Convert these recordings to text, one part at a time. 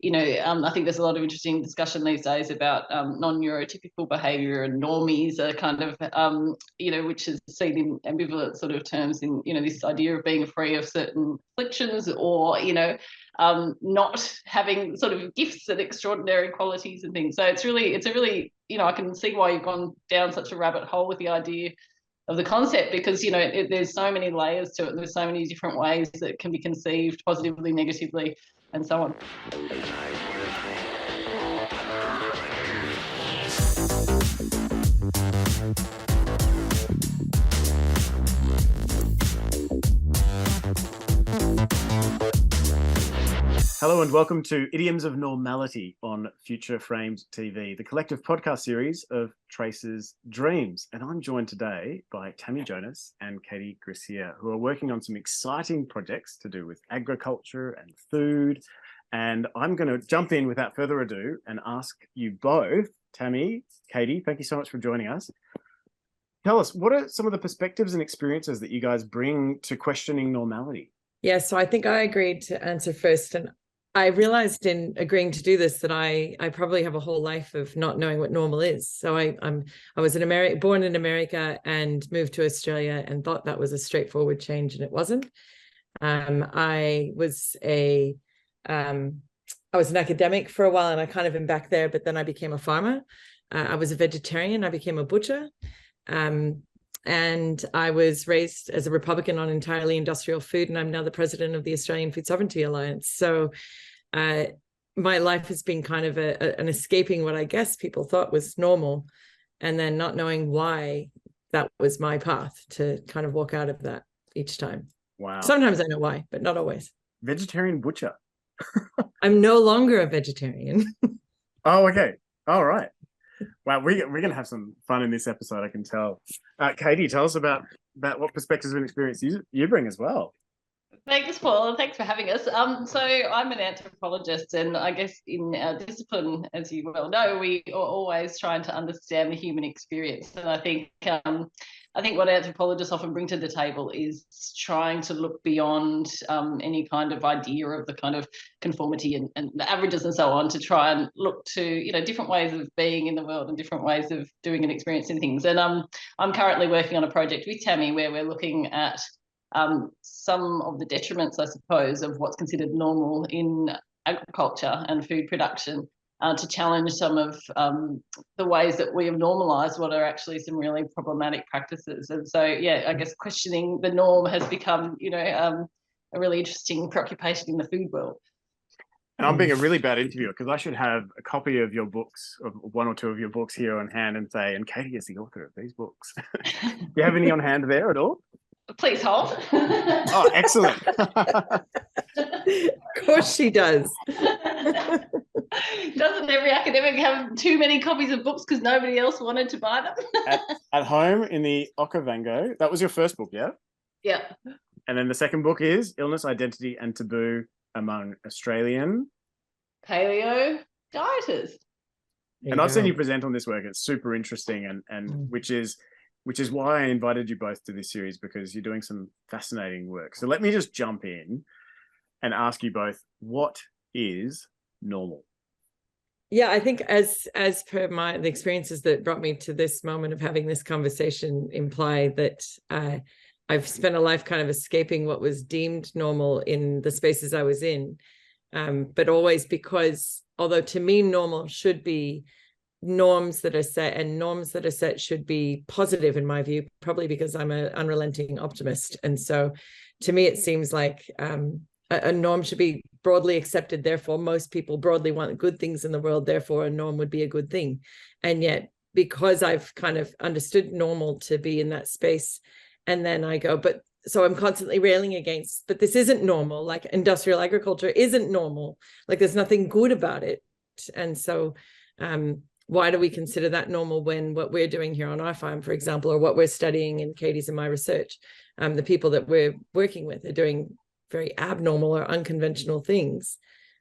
I think there's a lot of interesting discussion these days about non-neurotypical behaviour, and normies are kind of, which is seen in ambivalent sort of terms in, this idea of being free of certain afflictions, or, not having sort of gifts and extraordinary qualities and things. So it's a really, I can see why you've gone down such a rabbit hole with the idea of the concept, because, there's so many layers to it, and there's so many different ways that it can be conceived positively, negatively, and so on. Hello and welcome to Idioms of Normality on Future Frames TV, the collective podcast series of Traces&Dreams. And I'm joined today by Tammi, Jonas and Catie, Gressier, who are working on some exciting projects to do with agroculture and food. And I'm going to jump in without further ado and ask you both, Tammi, Catie, thank you so much for joining us. Tell us, what are some of the perspectives and experiences that you guys bring to questioning normality? Yeah, so I think I agreed to answer first. And I realized in agreeing to do this that I probably have a whole life of not knowing what normal is. So I was born in America and moved to Australia and thought that was a straightforward change, and it wasn't. I was an academic for a while, and I kind of am back there, but then I became a farmer. I was a vegetarian. I became a butcher. And I was raised as a Republican on entirely industrial food, and I'm now the president of the Australian Food Sovereignty Alliance. So my life has been kind of an escaping what I guess people thought was normal, and then not knowing why that was my path to kind of walk out of that each time. Wow. Sometimes I know why, but not always. Vegetarian butcher. I'm no longer a vegetarian. Oh, okay. All right. Wow, we're going to have some fun in this episode, I can tell. Catie, tell us about what perspectives and experience you bring as well. Thanks, Paul, and thanks for having us. So I'm an anthropologist, and I guess in our discipline, as you well know, we are always trying to understand the human experience. And I think what anthropologists often bring to the table is trying to look beyond any kind of idea of the kind of conformity and the averages and so on, to try and look to different ways of being in the world and different ways of doing and experiencing things. And I'm currently working on a project with Tammi where we're looking at some of the detriments, I suppose, of what's considered normal in agriculture and food production, to challenge some of the ways that we have normalised what are actually some really problematic practices. And so, yeah, I guess questioning the norm has become, a really interesting preoccupation in the food world. And I'm being a really bad interviewer because I should have a copy of your books, of one or two of your books here on hand, and say, and Catie is the author of these books. Do you have any on hand there at all? Please hold. Oh, excellent. Of course she does. Doesn't every academic have too many copies of books because nobody else wanted to buy them? at home in the Okavango. That was your first book, yeah? Yeah. And then the second book is Illness, Identity and Taboo Among Australian Paleo Dieters. And I've seen you present on this work. It's super interesting, and which is why I invited you both to this series, because you're doing some fascinating work. So let me just jump in and ask you both, what is normal? Yeah, I think as per the experiences that brought me to this moment of having this conversation imply that I've spent a life kind of escaping what was deemed normal in the spaces I was in, but always because, although to me normal should be norms that are set, and norms that are set should be positive in my view, probably because I'm an unrelenting optimist. And so to me, it seems like a norm should be broadly accepted. Therefore, most people broadly want good things in the world. Therefore, a norm would be a good thing. And yet, because I've kind of understood normal to be in that space, and then I go, so I'm constantly railing against, but this isn't normal. Like industrial agriculture isn't normal. Like there's nothing good about it. And so why do we consider that normal when what we're doing here on our farm, for example, or what we're studying in Catie's and my research, the people that we're working with are doing very abnormal or unconventional things,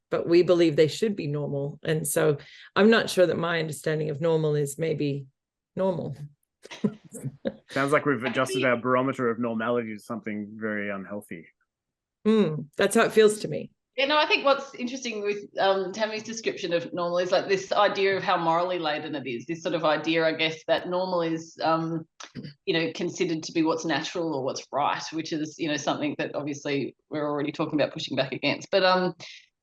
but we believe they should be normal. And so I'm not sure that my understanding of normal is maybe normal. Sounds like we've adjusted our barometer of normality to something very unhealthy. That's how it feels to me. Yeah, no, I think what's interesting with Tammi's description of normal is like this idea of how morally laden it is. This sort of idea, I guess, that normal is, considered to be what's natural or what's right, which is, something that obviously we're already talking about pushing back against. But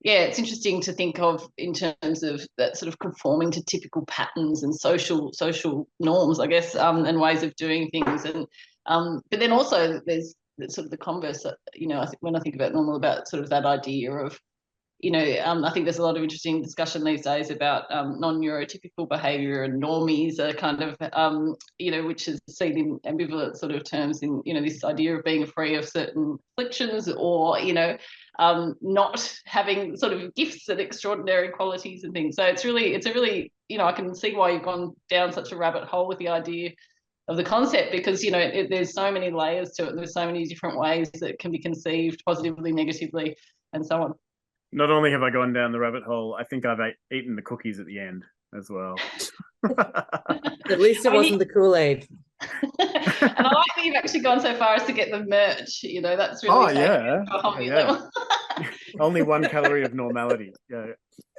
yeah, it's interesting to think of in terms of that sort of conforming to typical patterns and social norms, I guess, and ways of doing things. And but then also there's sort of the converse, I think when I think about normal, about sort of that idea of, I think there's a lot of interesting discussion these days about non-neurotypical behaviour, and normies are kind of, which is seen in ambivalent sort of terms in, this idea of being free of certain afflictions, or, not having sort of gifts and extraordinary qualities and things. So it's a really, I can see why you've gone down such a rabbit hole with the idea of the concept, because there's so many layers to it, and there's so many different ways that can be conceived positively, negatively, and so on. Not only have I gone down the rabbit hole, I think I've eaten the cookies at the end as well. At least it wasn't the Kool-Aid. And I like that you've actually gone so far as to get the merch. That's really level. Only 1 calorie of normality. Yeah.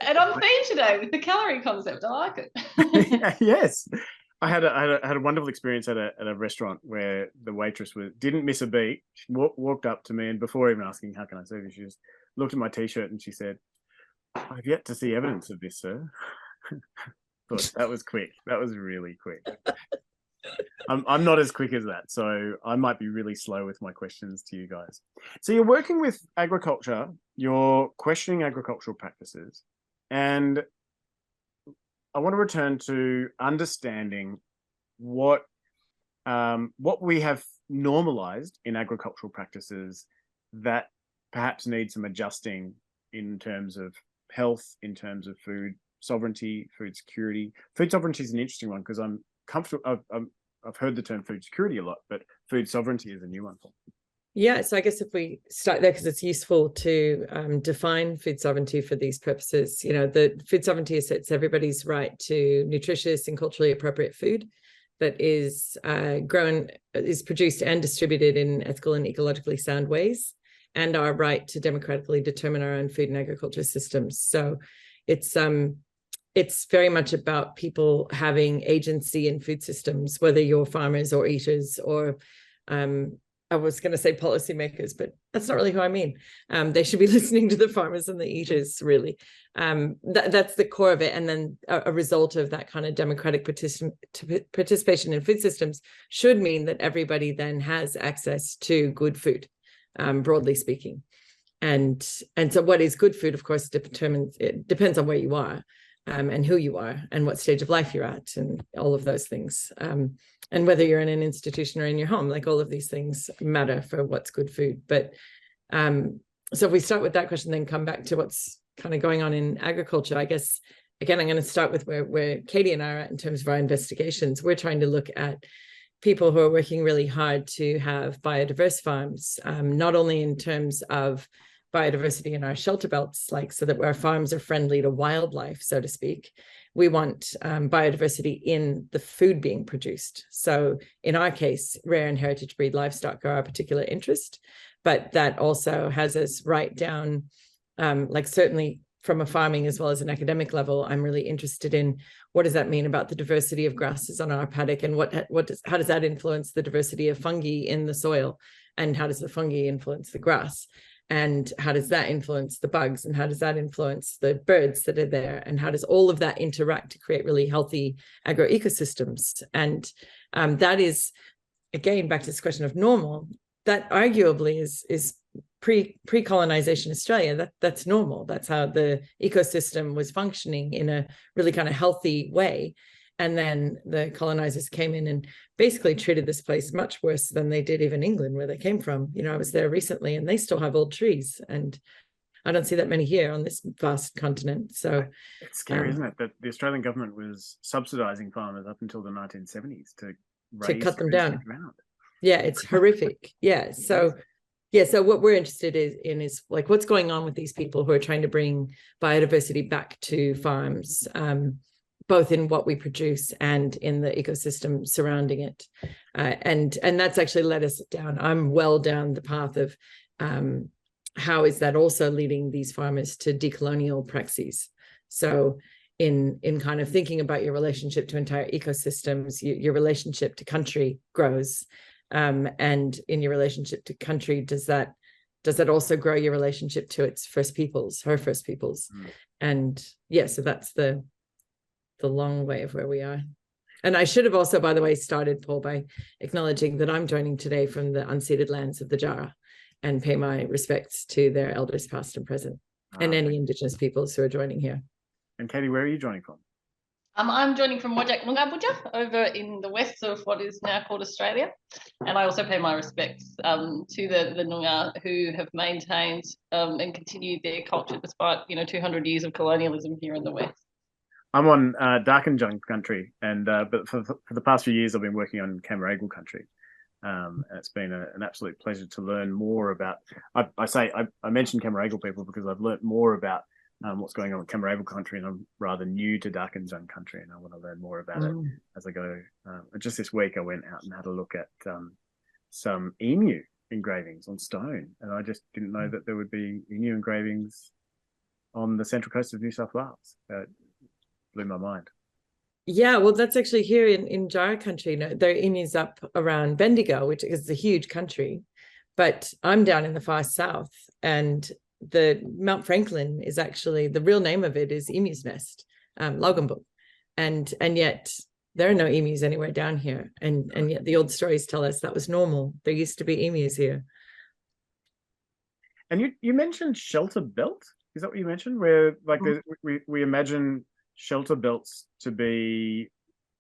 And on theme today with the calorie concept. I like it. Yes. I had a wonderful experience at a restaurant where the waitress didn't miss a beat. She walked up to me, and before even asking how can I serve you, she just looked at my t-shirt and she said, "I've yet to see evidence of this, sir." But that was quick. That was really quick. I'm not as quick as that, so I might be really slow with my questions to you guys. So you're working with agriculture, you're questioning agricultural practices, and I want to return to understanding what we have normalized in agricultural practices that perhaps need some adjusting in terms of health, in terms of food sovereignty, food security. Food sovereignty is an interesting one because I'm comfortable. I've heard the term food security a lot, but food sovereignty is a new one. Yeah, so I guess if we start there, because it's useful to define food sovereignty for these purposes. The food sovereignty is everybody's right to nutritious and culturally appropriate food that is grown, is produced and distributed in ethical and ecologically sound ways, and our right to democratically determine our own food and agriculture systems. So it's very much about people having agency in food systems, whether you're farmers or eaters or I was going to say policymakers, but that's not really who I mean. They should be listening to the farmers and the eaters, really. That's the core of it. And then a result of that kind of democratic participation in food systems should mean that everybody then has access to good food, broadly speaking. And so what is good food, of course, depends on where you are. And who you are and what stage of life you're at and all of those things. And whether you're in an institution or in your home, like all of these things matter for what's good food. But so if we start with that question, then come back to what's kind of going on in agriculture, I guess, again, I'm going to start with where Catie and I are at in terms of our investigations. We're trying to look at people who are working really hard to have biodiverse farms, not only in terms of biodiversity in our shelter belts, like so that our farms are friendly to wildlife, so to speak. We want biodiversity in the food being produced. So in our case, rare and heritage breed livestock are our particular interest, but that also has us right down, like certainly from a farming as well as an academic level, I'm really interested in what does that mean about the diversity of grasses on our paddock, and how does that influence the diversity of fungi in the soil, and how does the fungi influence the grass? And how does that influence the bugs, and how does that influence the birds that are there, and how does all of that interact to create really healthy agroecosystems? And that is, again, back to this question of normal, that arguably is pre-colonization Australia. That's normal. That's how the ecosystem was functioning in a really kind of healthy way. And then the colonizers came in and basically treated this place much worse than they did even England, where they came from. I was there recently and they still have old trees, and I don't see that many here on this vast continent. So it's scary, isn't it, that the Australian government was subsidizing farmers up until the 1970s to cut them down. Yeah, it's horrific. Yeah. So what we're interested in is like what's going on with these people who are trying to bring biodiversity back to farms, both in what we produce and in the ecosystem surrounding it. And that's actually led us down. I'm well down the path of how is that also leading these farmers to decolonial praxis? So in kind of thinking about your relationship to entire ecosystems, your relationship to country grows. And in your relationship to country, does that also grow your relationship to its first peoples, her first peoples? And yeah, so that's the long way of where we are. And I should have also, by the way, started, Paul, by acknowledging that I'm joining today from the unceded lands of the Jara, and pay my respects to their elders past and present, and any Indigenous peoples who are joining here. And Catie, where are you joining from? I'm joining from Wajak Noongar over in the west of what is now called Australia. And I also pay my respects to the Noongar, who have maintained and continued their culture despite 200 years of colonialism here in the west. I'm on Darkinjung country, and but for the past few years I've been working on Camaragal country. And it's been an absolute pleasure to learn more about. I mentioned Camaragal people because I've learned more about what's going on with Camaragal country, and I'm rather new to Darkinjung country, and I want to learn more about it as I go. Just this week I went out and had a look at some emu engravings on stone, and I just didn't know that there would be emu engravings on the central coast of New South Wales. It blew my mind. Yeah, well, that's actually here in Jara country. There are emus up around Bendigo, which is a huge country, but I'm down in the far south, and the Mount Franklin is actually, the real name of it is Emu's Nest, Loganbook, and yet there are no emus anywhere down here, and yet the old stories tell us that was normal. There used to be emus here. And you mentioned shelter belt. Is that what you mentioned? Where like we imagine shelter belts to be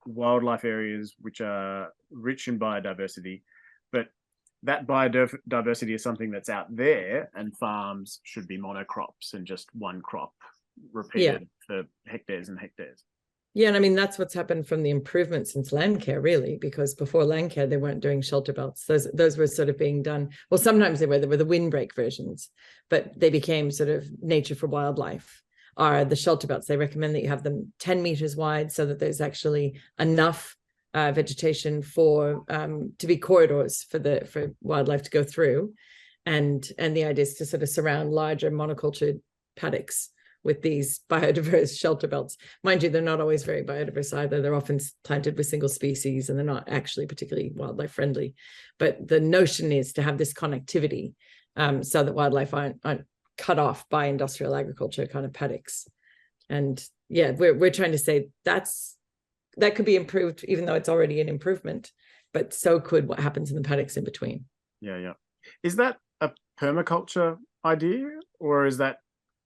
wildlife areas which are rich in biodiversity, but that biodiversity is something that's out there, and farms should be monocrops and just one crop repeated for hectares and hectares. Yeah, and I mean, that's what's happened from the improvements since land care, really, because before land care, they weren't doing shelter belts. Those were sort of being done. Well, sometimes they were the windbreak versions, but they became sort of nature for wildlife. Are the shelter belts. They recommend that you have them 10 meters wide so that there's actually enough vegetation for to be corridors for wildlife to go through, and the idea is to sort of surround larger monocultured paddocks with these biodiverse shelter belts. Mind you, they're not always very biodiverse either. They're often planted with single species, and they're not actually particularly wildlife friendly. But the notion is to have this connectivity so that wildlife aren't cut off by industrial agriculture kind of paddocks. And yeah, we're trying to say that could be improved, even though it's already an improvement, but so could what happens in the paddocks in between. Yeah. Is that a permaculture idea, or is that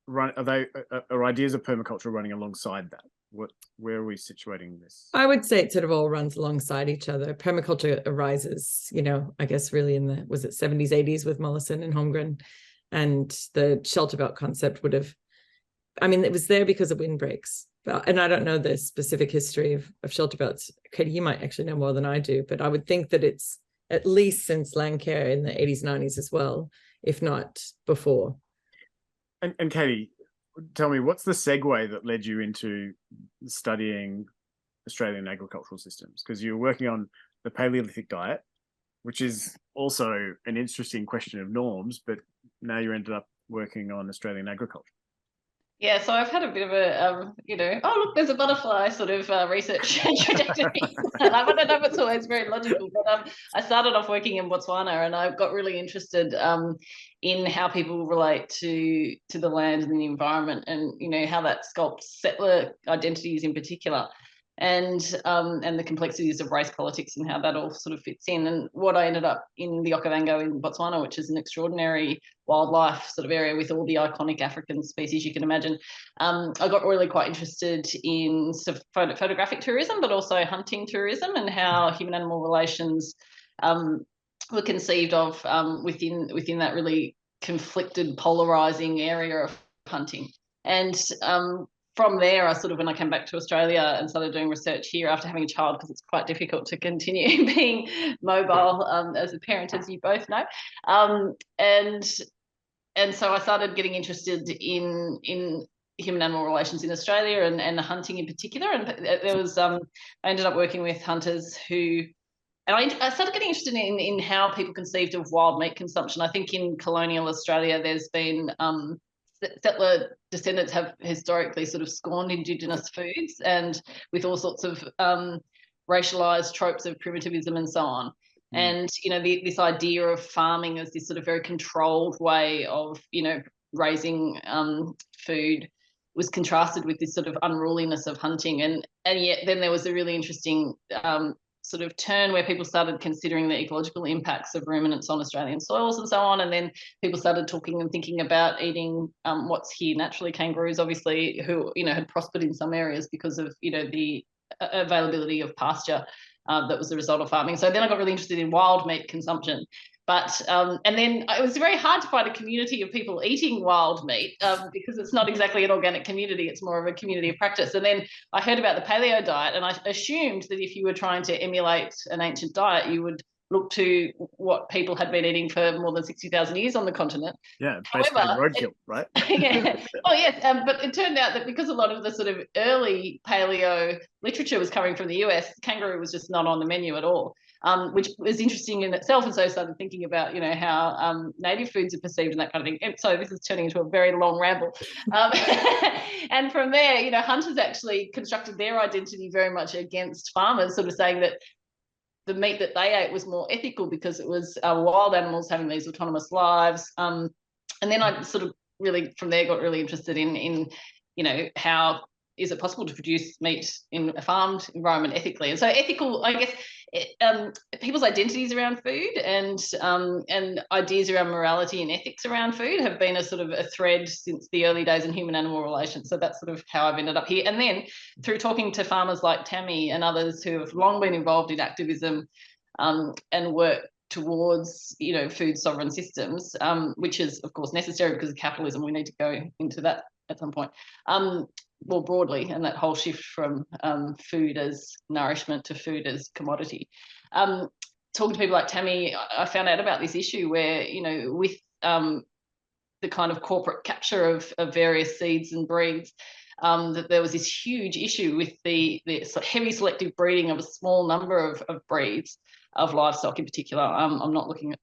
are ideas of permaculture running alongside that? Where are we situating this? I would say it sort of all runs alongside each other. Permaculture arises, I guess really in the, was it 70s, 80s with Mollison and Holmgren. And the shelter belt concept would have, it was there because of windbreaks. And I don't know the specific history of shelter belts. Catie, you might actually know more than I do, but I would think that it's at least since land care in the 80s, 90s as well, if not before. And Catie, tell me, what's the segue that led you into studying Australian agricultural systems? Because you're working on the Paleolithic diet, which is also an interesting question of norms, but now you ended up working on Australian agriculture. Yeah, so I've had a bit of a, oh, look, there's a butterfly sort of research trajectory. And I don't know if it's always very logical, but I started off working in Botswana, and I got really interested in how people relate to the land and the environment, and, how that sculpts settler identities in particular. And the complexities of race politics and how that all sort of fits in. And what I ended up in the Okavango in Botswana, which is an extraordinary wildlife sort of area with all the iconic African species you can imagine, I got really quite interested in sort of photographic tourism, but also hunting tourism, and how human-animal relations were conceived of within that really conflicted, polarising area of hunting. And from there, when I came back to Australia and started doing research here after having a child, because it's quite difficult to continue being mobile as a parent, as you both know. And so I started getting interested in human-animal relations in Australia and hunting in particular. And there was I ended up working with hunters who I started getting interested in how people conceived of wild meat consumption. I think in colonial Australia, there's been settler descendants have historically sort of scorned Indigenous foods, and with all sorts of racialized tropes of primitivism and so on. And, this idea of farming as this sort of very controlled way of, raising food was contrasted with this sort of unruliness of hunting. And yet then there was a really interesting sort of turn where people started considering the ecological impacts of ruminants on Australian soils and so on. And then people started talking and thinking about eating what's here naturally, kangaroos, obviously, who, had prospered in some areas because of, the availability of pasture that was the result of farming. So then I got really interested in wild meat consumption. But and then it was very hard to find a community of people eating wild meat because it's not exactly an organic community. It's more of a community of practice. And then I heard about the paleo diet, and I assumed that if you were trying to emulate an ancient diet, you would look to what people had been eating for more than 60,000 years on the continent. Yeah, basically roadkill, right? Yeah. Oh, yes. But it turned out that because a lot of the sort of early paleo literature was coming from the US, kangaroo was just not on the menu at all, which was interesting in itself. And so I started thinking about, how native foods are perceived and that kind of thing. And so this is turning into a very long ramble. And from there, hunters actually constructed their identity very much against farmers, sort of saying that the meat that they ate was more ethical because it was wild animals having these autonomous lives. And then I sort of really, from there, got really interested in how is it possible to produce meat in a farmed environment ethically? And so ethical, I guess, people's identities around food and ideas around morality and ethics around food have been a sort of a thread since the early days in human-animal relations. So that's sort of how I've ended up here. And then through talking to farmers like Tammi and others who have long been involved in activism and work towards, food sovereign systems, which is, of course, necessary because of capitalism. We need to go into that at some point. More broadly, and that whole shift from food as nourishment to food as commodity. Talking to people like Tammi, I found out about this issue where, with the kind of corporate capture of various seeds and breeds, that there was this huge issue with the heavy selective breeding of a small number of breeds of livestock in particular. We're not looking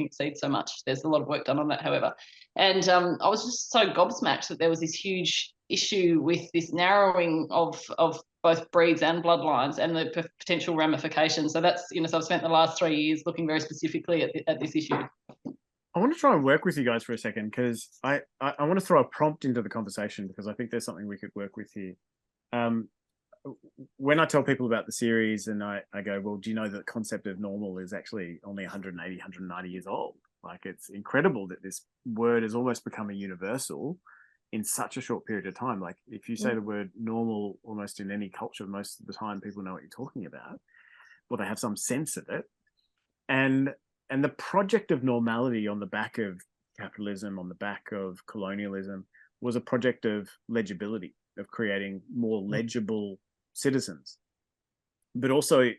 at seeds so much. There's a lot of work done on that, however. And I was just so gobsmacked that there was this huge issue with this narrowing of both breeds and bloodlines and the potential ramifications. So that's, so I've spent the last 3 years looking very specifically at this issue. I want to try and work with you guys for a second because I want to throw a prompt into the conversation because I think there's something we could work with here. When I tell people about the series and I go, well, do you know that the concept of normal is actually only 180, 190 years old? Like, it's incredible that this word has almost become a universal in such a short period of time. Like, if you say the word normal almost in any culture, most of the time people know what you're talking about, or they have some sense of it. And the project of normality on the back of capitalism, on the back of colonialism, was a project of legibility, of creating more legible citizens, but also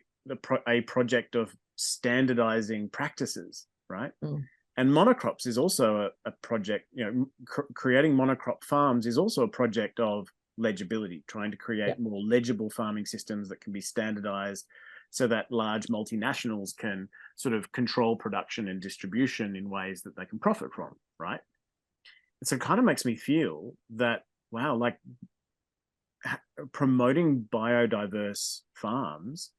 a project of standardizing practices, right? And monocrops is also a project, creating monocrop farms is also a project of legibility, trying to create more legible farming systems that can be standardized so that large multinationals can sort of control production and distribution in ways that they can profit from, right? And so it kind of makes me feel that, wow, like promoting biodiverse farms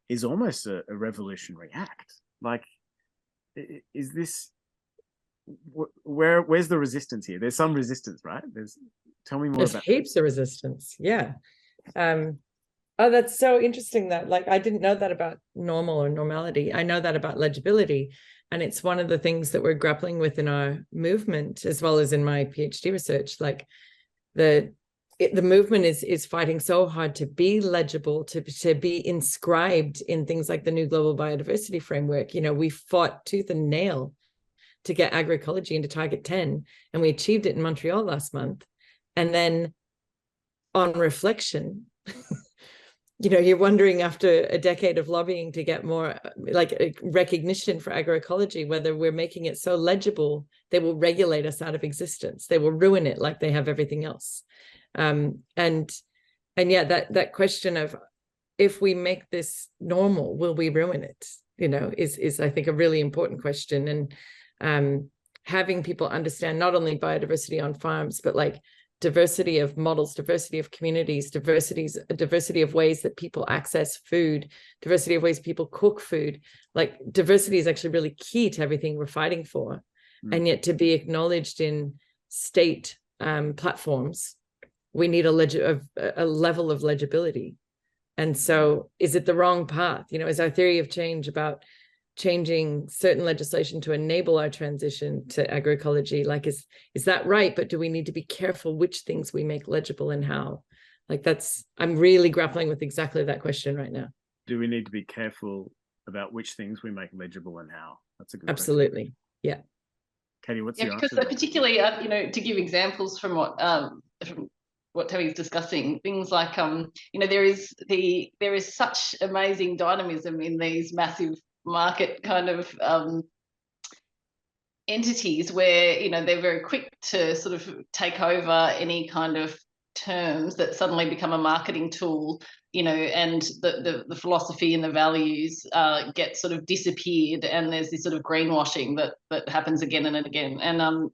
is almost a revolutionary act. Like, is this, where's the resistance here? There's some resistance, right? Tell me more about that. There's heaps of resistance. Yeah. Oh, that's so interesting that, like, I didn't know that about normal or normality. I know that about legibility. And it's one of the things that we're grappling with in our movement, as well as in my PhD research. Like, the movement is fighting so hard to be legible, to be inscribed in things like the new global biodiversity framework. We fought tooth and nail to get agroecology into Target 10, and we achieved it in Montreal last month. And then on reflection, you're wondering, after a decade of lobbying to get more like a recognition for agroecology, whether we're making it so legible they will regulate us out of existence. They will ruin it like they have everything else. And yeah, that question of, if we make this normal, will we ruin it? is I think a really important question. And having people understand not only biodiversity on farms, but like diversity of models, diversity of communities, diversity of ways that people access food, diversity of ways people cook food. Like diversity is actually really key to everything we're fighting for. And yet to be acknowledged in state platforms, we need a level of legibility. And so is it the wrong path? Is our theory of change about changing certain legislation to enable our transition to agroecology? Like, is that right? But do we need to be careful which things we make legible and how? Like I'm really grappling with exactly that question right now. Do we need to be careful about which things we make legible and how? That's a good Absolutely. question. Yeah. Katie, what's your answer? Because particularly, to give examples from what Tammi's discussing, things like there is such amazing dynamism in these massive market kind of entities where they're very quick to sort of take over any kind of terms that suddenly become a marketing tool, and the philosophy and the values get sort of disappeared, and there's this sort of greenwashing that happens again and again. And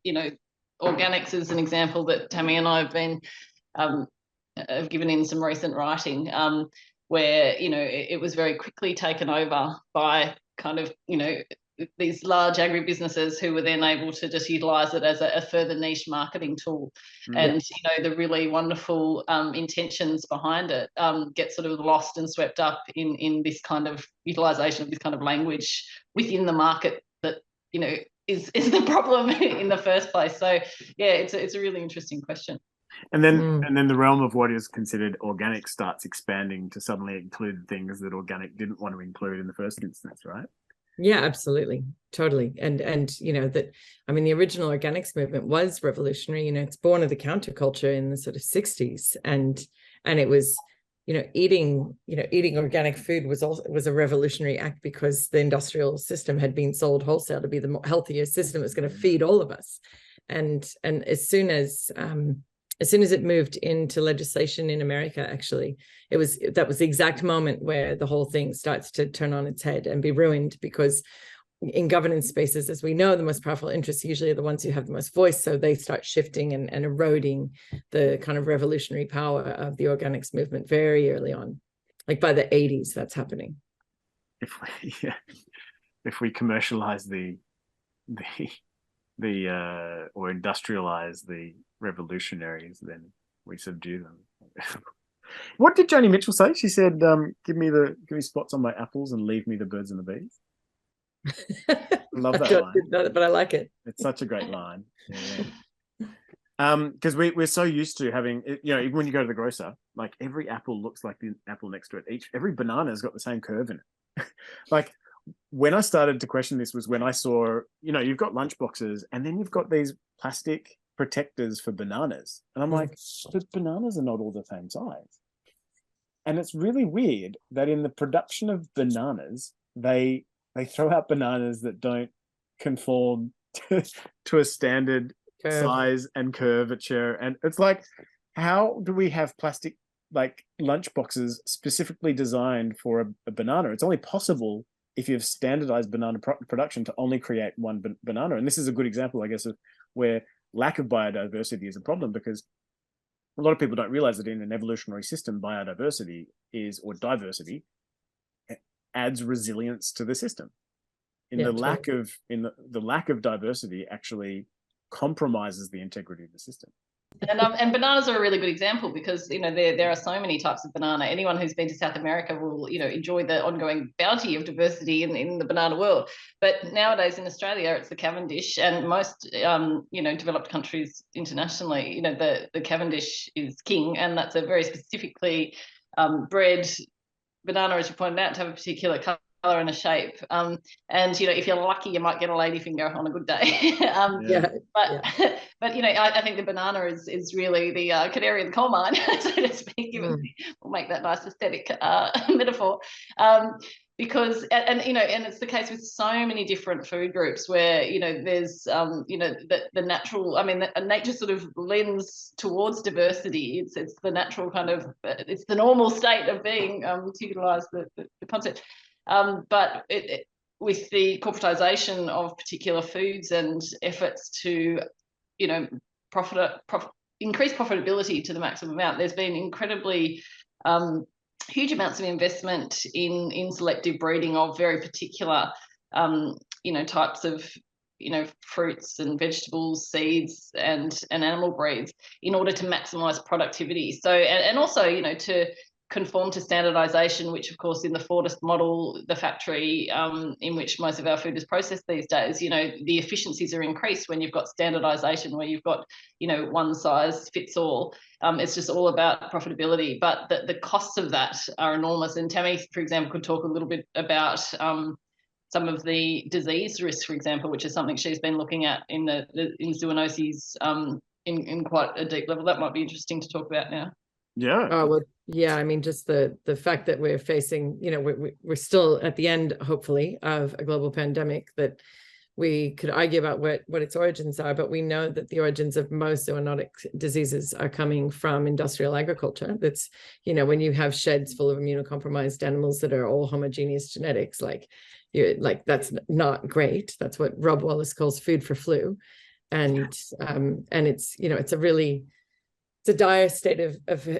organics is an example that Tammi and I have been have given in some recent writing, where it was very quickly taken over by kind of these large agribusinesses who were then able to just utilize it as a further niche marketing tool. And the really wonderful intentions behind it get sort of lost and swept up in this kind of utilization of this kind of language within the market that is the problem in the first place. So yeah, it's a really interesting question. And then the realm of what is considered organic starts expanding to suddenly include things that organic didn't want to include in the first instance, right? Yeah, absolutely. Totally. And the original organics movement was revolutionary. It's born of the counterculture in the sort of 60s. And it was, eating organic food was a revolutionary act because the industrial system had been sold wholesale to be the healthier system that's going to feed all of us. And as soon as it moved into legislation in America, actually, that was the exact moment where the whole thing starts to turn on its head and be ruined, because in governance spaces, as we know, the most powerful interests usually are the ones who have the most voice. So they start shifting and eroding the kind of revolutionary power of the organics movement very early on. Like by the 80s, that's happening. If we commercialize or industrialize the revolutionaries, then we subdue them. What did Joni Mitchell say? She said, give me spots on my apples and leave me the birds and the bees. I love that line. But I like it. It's such a great line. Because we're so used to having, even when you go to the grocer, like every apple looks like the apple next to it. Every banana has got the same curve in it. Like when I started to question this was when I saw, you've got lunch boxes and then you've got these plastic protectors for bananas. And I'm like, but bananas are not all the same size. And it's really weird that in the production of bananas, they throw out bananas that don't conform to a standard size and curvature. And it's like, how do we have plastic like lunch boxes specifically designed for a banana? It's only possible if you have standardized banana production to only create one banana. And this is a good example, I guess, of where lack of biodiversity is a problem, because a lot of people don't realize that in an evolutionary system, biodiversity diversity adds resilience to the system. The lack of diversity actually compromises the integrity of the system. And bananas are a really good example because there are so many types of banana. Anyone who's been to South America will enjoy the ongoing bounty of diversity in the banana world. But nowadays in Australia, it's the Cavendish, and most developed countries internationally, the Cavendish is king, and that's a very specifically bred banana, as you pointed out, to have a particular colour and a shape. And if you're lucky, you might get a ladyfinger on a good day. But I think the banana is really the canary in the coal mine, so to speak. We'll make that nice aesthetic metaphor. Because and it's the case with so many different food groups where there's the natural, nature sort of lends towards diversity. It's the natural kind of, it's the normal state of being, to utilize the concept. But with the corporatization of particular foods and efforts to, increase profitability to the maximum amount, there's been incredibly huge amounts of investment in selective breeding of very particular, types of, fruits and vegetables, seeds, and animal breeds in order to maximize productivity. So, and also, to conform to standardization, which of course in the Fordist model, the factory in which most of our food is processed these days, the efficiencies are increased when you've got standardization, where you've got, one size fits all. It's just all about profitability, but the costs of that are enormous. And Tammi, for example, could talk a little bit about some of the disease risks, for example, which is something she's been looking at in zoonoses in quite a deep level. That might be interesting to talk about now. Yeah. Oh, well, yeah. I mean, just the fact that we're facing, we're still at the end, hopefully, of a global pandemic that we could argue about what its origins are, but we know that the origins of most zoonotic diseases are coming from industrial agriculture. That's, when you have sheds full of immunocompromised animals that are all homogeneous genetics, that's not great. That's what Rob Wallace calls food for flu. And it's, it's a dire state of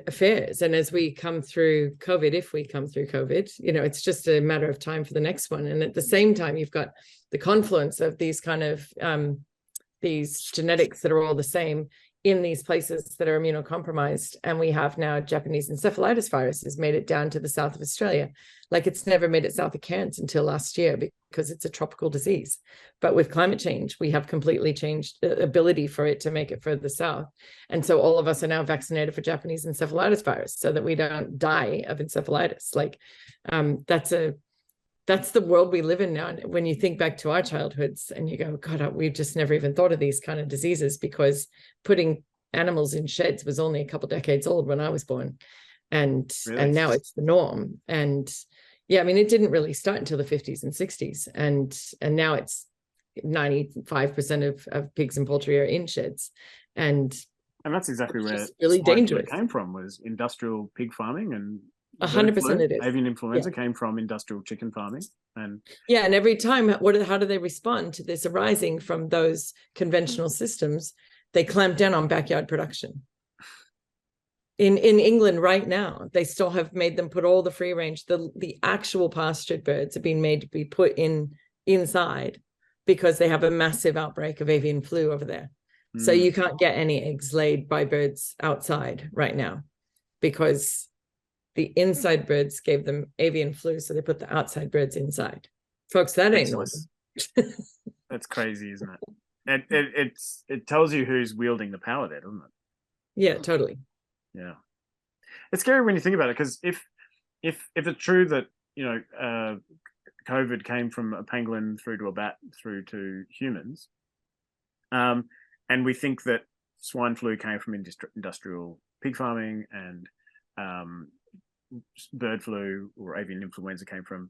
affairs. And as we come through COVID, if we come through COVID, it's just a matter of time for the next one. And at the same time, you've got the confluence of these kind of these genetics that are all the same in these places that are immunocompromised. And we have now Japanese encephalitis virus has made it down to the south of Australia. Like it's never made it south of Cairns until last year because it's a tropical disease. But with climate change, we have completely changed the ability for it to make it further south. And so all of us are now vaccinated for Japanese encephalitis virus so that we don't die of encephalitis. That's the world we live in now. And when you think back to our childhoods and you go, God, we've just never even thought of these kind of diseases because putting animals in sheds was only a couple of decades old when I was born. And Really? And now it's the norm. And yeah, I mean, it didn't really start until the 50s and 60s. And now it's 95% of pigs and poultry are in sheds. And that's exactly where really dangerous came from, was industrial pig farming, and 100% it is. Avian influenza came from industrial chicken farming. And every time, how do they respond to this arising from those conventional systems? They clamp down on backyard production. In England right now, they still have made them put all the free range, the actual pastured birds have been made to be put inside because they have a massive outbreak of avian flu over there. So you can't get any eggs laid by birds outside right now because the inside birds gave them avian flu, so they put the outside birds inside. Folks, that ain't normal. That's crazy, isn't it? It tells you who's wielding the power there, doesn't it? Yeah, totally. Yeah, it's scary when you think about it, because if it's true that COVID came from a pangolin through to a bat through to humans, and we think that swine flu came from industrial pig farming, and bird flu or avian influenza came from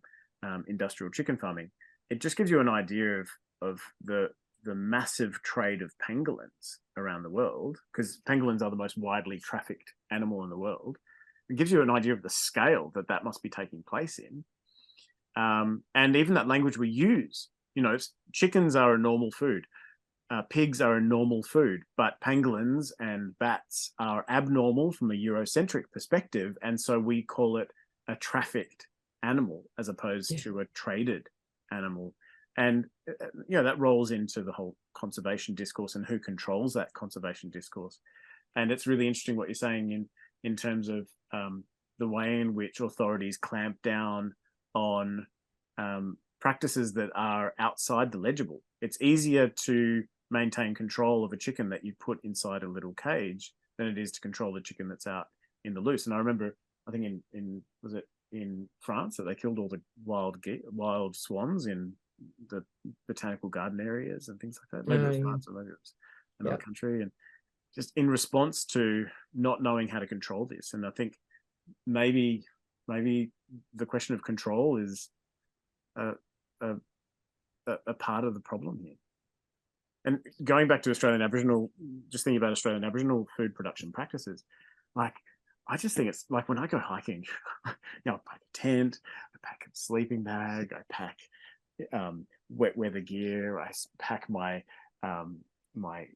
industrial chicken farming, it just gives you an idea of the massive trade of pangolins around the world, because pangolins are the most widely trafficked animal in the world. It gives you an idea of the scale that must be taking place in. And even that language we use, chickens are a normal food. Pigs are a normal food, but pangolins and bats are abnormal from a Eurocentric perspective. And so we call it a trafficked animal as opposed to a traded animal. And, that rolls into the whole conservation discourse and who controls that conservation discourse. And it's really interesting what you're saying in terms of the way in which authorities clamp down on practices that are outside the legible. It's easier to maintain control of a chicken that you put inside a little cage than it is to control the chicken that's out in the loose. And I remember, I think was it in France that they killed all the wild swans in the botanical garden areas and things like that. Maybe it was France, or maybe it was another country, and just in response to not knowing how to control this. And I think maybe the question of control is a part of the problem here. And going back to Australian Aboriginal, just thinking about Australian Aboriginal food production practices, I just think it's like when I go hiking, I pack a tent, I pack a sleeping bag, I pack wet weather gear. I pack my my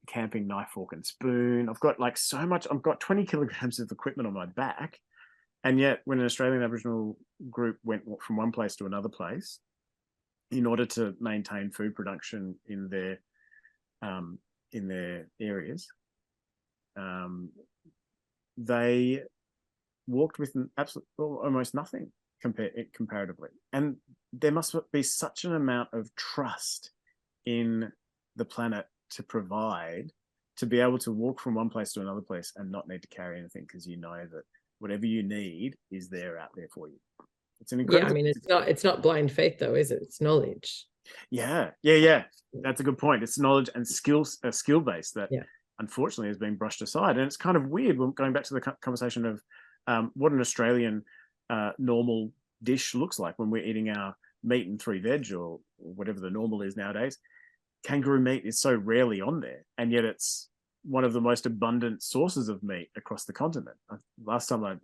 camping knife, fork, and spoon. I've got like so much. I've got 20 kilograms of equipment on my back, and yet when an Australian Aboriginal group went from one place to another place, in order to maintain food production in their areas, they walked with almost nothing comparatively. And there must be such an amount of trust in the planet to provide, to be able to walk from one place to another place and not need to carry anything, because you know that whatever you need is there out there for you. It's an incredible. Yeah, I mean, it's not blind faith though, is it? It's knowledge. Yeah. That's a good point. It's knowledge and skill base that unfortunately has been brushed aside. And it's kind of weird when going back to the conversation of what an Australian normal dish looks like when we're eating our meat and 3 veg or whatever the normal is nowadays. Kangaroo meat is so rarely on there, and yet it's one of the most abundant sources of meat across the continent. Last time I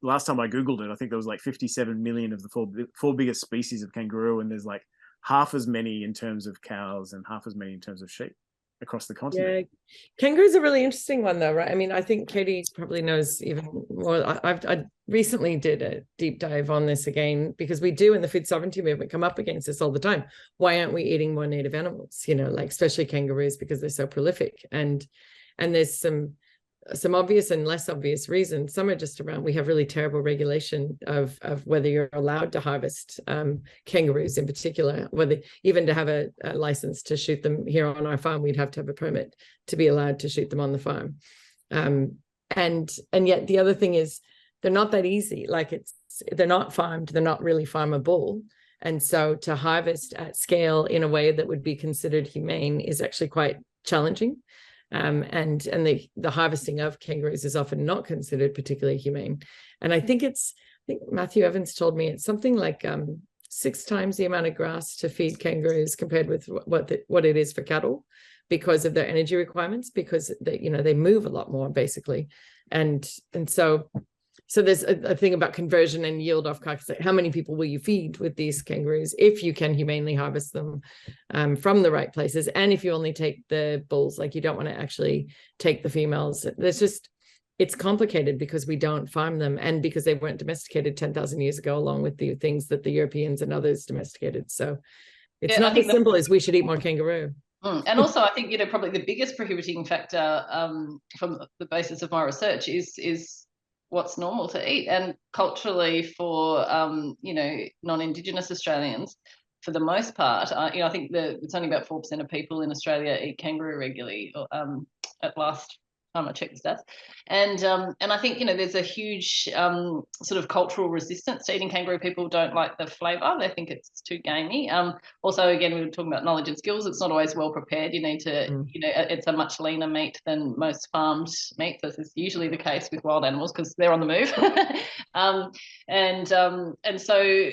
Googled it, I think there was like 57 million of the four biggest species of kangaroo, and there's like half as many in terms of cows and half as many in terms of sheep across the continent. Yeah, kangaroo's a really interesting one though, right? I mean, I think Catie probably knows even more. I recently did a deep dive on this again, because we do in the food sovereignty movement come up against this all the time. Why aren't we eating more native animals? You know, like especially kangaroos, because they're so prolific. And there's some obvious and less obvious reasons. Some are just around, we have really terrible regulation of whether you're allowed to harvest kangaroos in particular, whether even to have a license to shoot them here on our farm, we'd have to have a permit to be allowed to shoot them on the farm. And yet the other thing is they're not that easy. Like they're not farmed, they're not really farmable. And so to harvest at scale in a way that would be considered humane is actually quite challenging. And the harvesting of kangaroos is often not considered particularly humane. And I think Matthew Evans told me it's something like 6 times the amount of grass to feed kangaroos compared with what it is for cattle, because of their energy requirements, because they move a lot more basically. And so there's a thing about conversion and yield off carcass. Like how many people will you feed with these kangaroos if you can humanely harvest them from the right places? And if you only take the bulls, like you don't want to actually take the females. It's complicated because we don't farm them, and because they weren't domesticated 10,000 years ago, along with the things that the Europeans and others domesticated. So it's not as simple as we should eat more kangaroo. And also, I think, probably the biggest prohibiting factor from the basis of my research is what's normal to eat. And culturally for non-Indigenous Australians, for the most part, I think it's only about 4% of people in Australia eat kangaroo regularly, at last time I checked the stats. And I think there's a huge sort of cultural resistance to eating kangaroo. People don't like the flavour, they think it's too gamey. Also, again, we were talking about knowledge and skills. It's not always well prepared. You need to it's a much leaner meat than most farmed meat. This is usually the case with wild animals because they're on the move. And so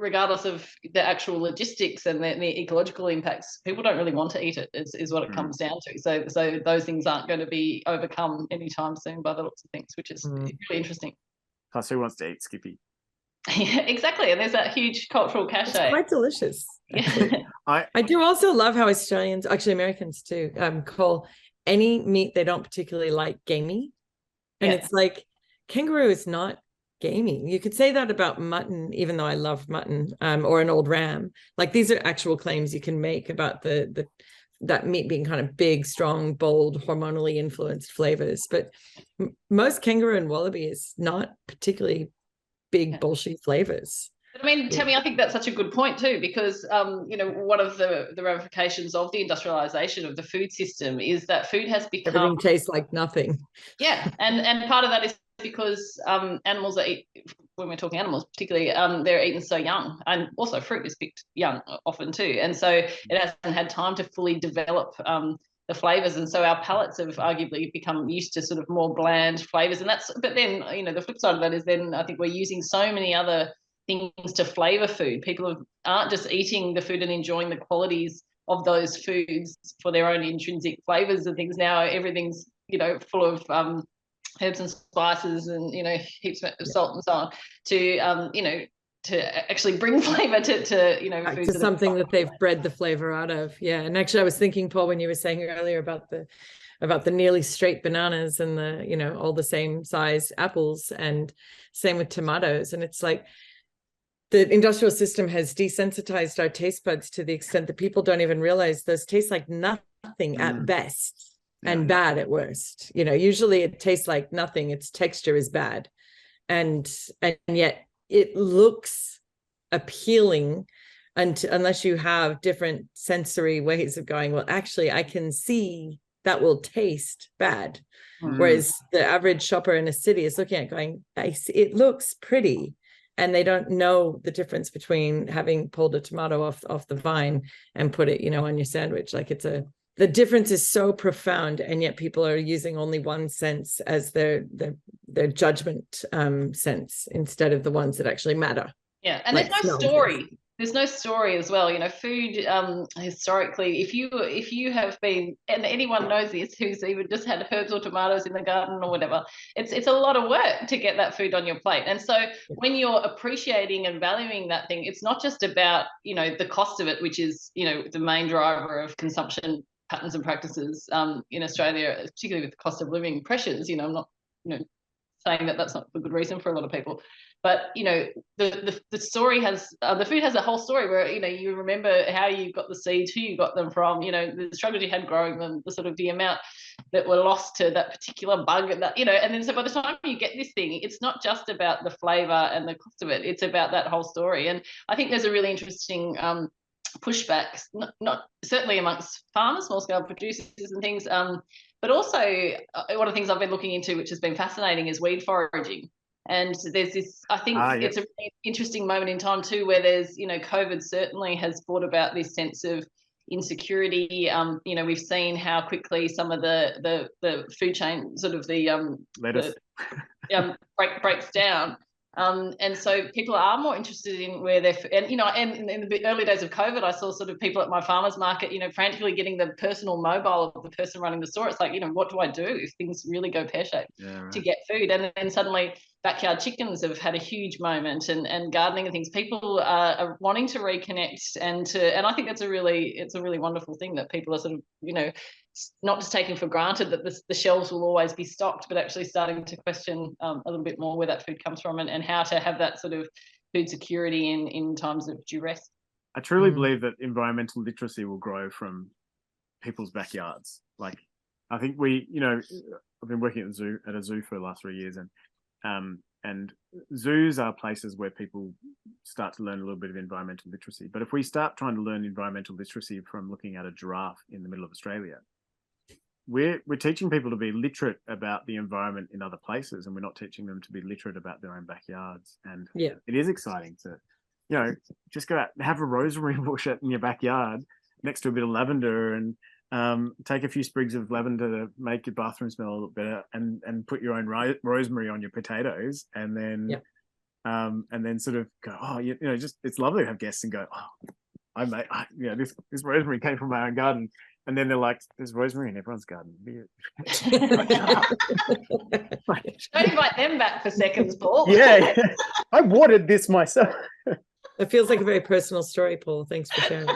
regardless of the actual logistics and the ecological impacts, people don't really want to eat it, is what it comes down to. So those things aren't going to be overcome anytime soon by the looks of things, which is really interesting. Plus, who wants to eat Skippy? Yeah, exactly. And there's that huge cultural cachet. It's quite delicious. I do also love how Australians, actually Americans too, call any meat they don't particularly like gamey. And it's like, kangaroo is not gamey. You could say that about mutton, even though I love mutton, or an old ram. Like these are actual claims you can make about that meat being kind of big, strong, bold, hormonally influenced flavors. But most kangaroo and wallaby is not particularly big, bolshy flavors. But I mean, Tammi, I think that's such a good point too, because one of the ramifications of the industrialization of the food system is that food has become, everything tastes like nothing. Yeah, and part of that is because animals are when we're talking animals particularly, they're eaten so young, and also fruit is picked young often too, and so it hasn't had time to fully develop the flavors, and so our palates have arguably become used to sort of more bland flavors. And but then the flip side of that is then I think we're using so many other things to flavor food. People aren't just eating the food and enjoying the qualities of those foods for their own intrinsic flavors and things. Now everything's full of herbs and spices and heaps of salt and so on to actually bring flavor to you know, back foods to something that they've bred the flavor out of. Yeah. And actually I was thinking, Paul, when you were saying earlier about the nearly straight bananas and the, you know, all the same size apples, and same with tomatoes. And it's like the industrial system has desensitized our taste buds to the extent that people don't even realize those taste like nothing at best and bad at worst. You know, usually it tastes like nothing, its texture is bad. And yet it looks appealing unless you have different sensory ways of going, well, actually, I can see that will taste bad. Whereas the average shopper in a city is looking at going, it looks pretty. And they don't know the difference between having pulled a tomato off the vine and put it, you know, on your sandwich. Like the difference is so profound, and yet people are using only one sense as their judgment sense instead of the ones that actually matter. Yeah, and like there's no story. There's no story as well. You know, food historically, if you have been, and anyone knows this who's even just had herbs or tomatoes in the garden or whatever, it's a lot of work to get that food on your plate. And so when you're appreciating and valuing that thing, it's not just about, you know, the cost of it, which is, you know, the main driver of consumption patterns and practices in Australia, particularly with the cost of living pressures. You know, I'm not, you know, saying that that's not a good reason for a lot of people, but you know, the story has the food has a whole story where, you know, you remember how you got the seeds, who you got them from, you know, the struggles you had growing them, the sort of the amount that were lost to that particular bug, and that, you know, and then so by the time you get this thing, it's not just about the flavor and the cost of it, it's about that whole story. And I think there's a really interesting pushback, not certainly amongst farmers, small scale producers and things, but also one of the things I've been looking into, which has been fascinating, is weed foraging. And there's this, I think it's a really interesting moment in time too, where there's, you know, COVID certainly has brought about this sense of insecurity. You know, we've seen how quickly some of the food chain, sort of the lettuce breaks down. And so people are more interested in where they're, and, you know, and in the early days of COVID, I saw sort of people at my farmer's market, you know, frantically getting the personal mobile of the person running the store. It's like, you know, what do I do if things really go pear-shaped to get food? And then suddenly backyard chickens have had a huge moment, and gardening and things. People are wanting to reconnect, and I think it's a really wonderful thing that people are sort of, you know, not just taking for granted that the shelves will always be stocked, but actually starting to question a little bit more where that food comes from, and how to have that sort of food security in times of duress. I truly believe that environmental literacy will grow from people's backyards. Like, I think you know, I've been working at a zoo for the last 3 years, and zoos are places where people start to learn a little bit of environmental literacy. But if we start trying to learn environmental literacy from looking at a giraffe in the middle of Australia, we're teaching people to be literate about the environment in other places, and we're not teaching them to be literate about their own backyards. And it is exciting to, you know, just go out and have a rosemary bush in your backyard next to a bit of lavender, and take a few sprigs of lavender to make your bathroom smell a little better, and put your own rosemary on your potatoes, and then sort of go, oh, you know, just, it's lovely to have guests and go, oh, you know, this rosemary came from my own garden. And then they're like, there's rosemary in everyone's garden. Don't invite them back for seconds, Paul. Yeah. I watered this myself. It feels like a very personal story, Paul. Thanks for sharing.